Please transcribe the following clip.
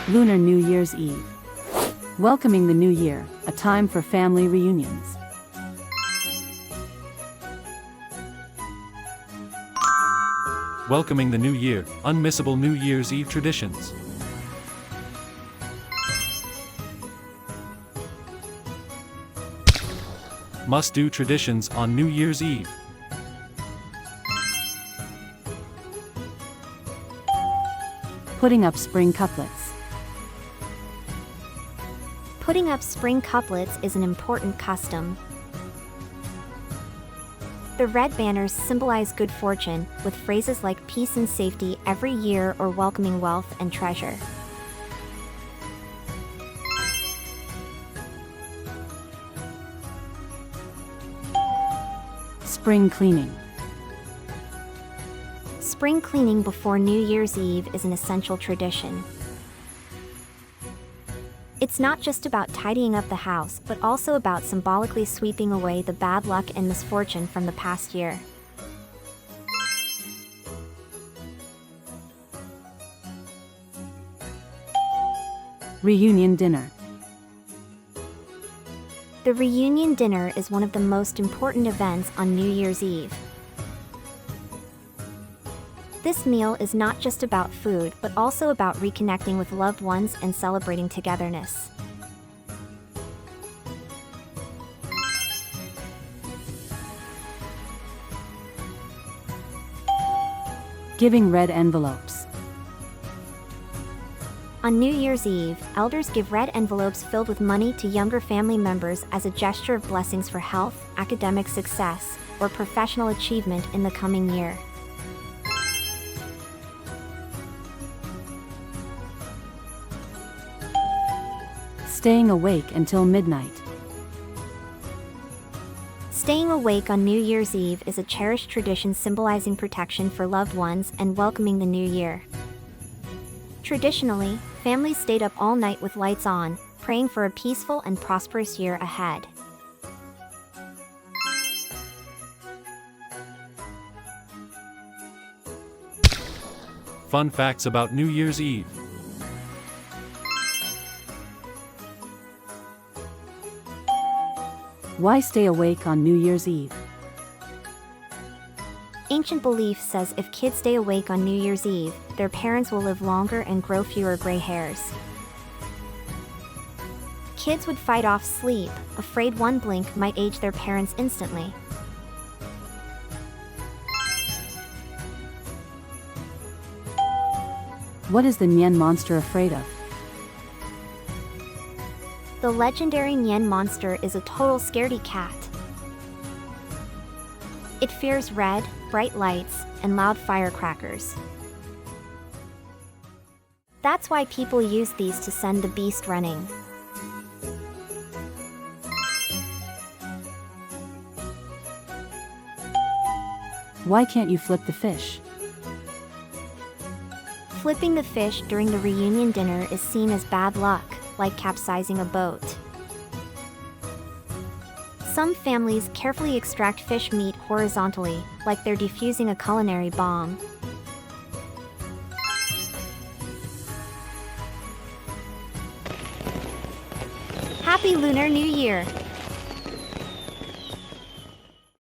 Lunar New Year's Eve. Welcoming the new year, a time for family reunions. Welcoming the new year, unmissable New Year's Eve traditions. Must-do traditions on New Year's Eve. Putting up spring couplets. Putting up spring couplets is an important custom. The red banners symbolize good fortune, with phrases like peace and safety every year or welcoming wealth and treasure. Spring cleaning. Spring cleaning before New Year's Eve is an essential tradition. It's not just about tidying up the house, but also about symbolically sweeping away the bad luck and misfortune from the past year. Reunion dinner. The reunion dinner is one of the most important events on New Year's Eve. This meal is not just about food, but also about reconnecting with loved ones and celebrating togetherness. Giving red envelopes. On New Year's Eve, elders give red envelopes filled with money to younger family members as a gesture of blessings for health, academic success, or professional achievement in the coming year. Staying awake until midnight. Staying awake on New Year's Eve is a cherished tradition symbolizing protection for loved ones and welcoming the new year. Traditionally, families stayed up all night with lights on, praying for a peaceful and prosperous year ahead. Fun facts about New Year's Eve. Why stay awake on New Year's Eve? Ancient belief says if kids stay awake on New Year's Eve, their parents will live longer and grow fewer gray hairs. Kids would fight off sleep, afraid one blink might age their parents instantly. What is the Nian monster afraid of? The legendary Nian monster is a total scaredy cat. It fears red, bright lights, and loud firecrackers. That's why people use these to send the beast running. Why can't you flip the fish? Flipping the fish during the reunion dinner is seen as bad luck, like capsizing a boat. Some families carefully extract fish meat horizontally, like they're defusing a culinary bomb. Happy Lunar New Year!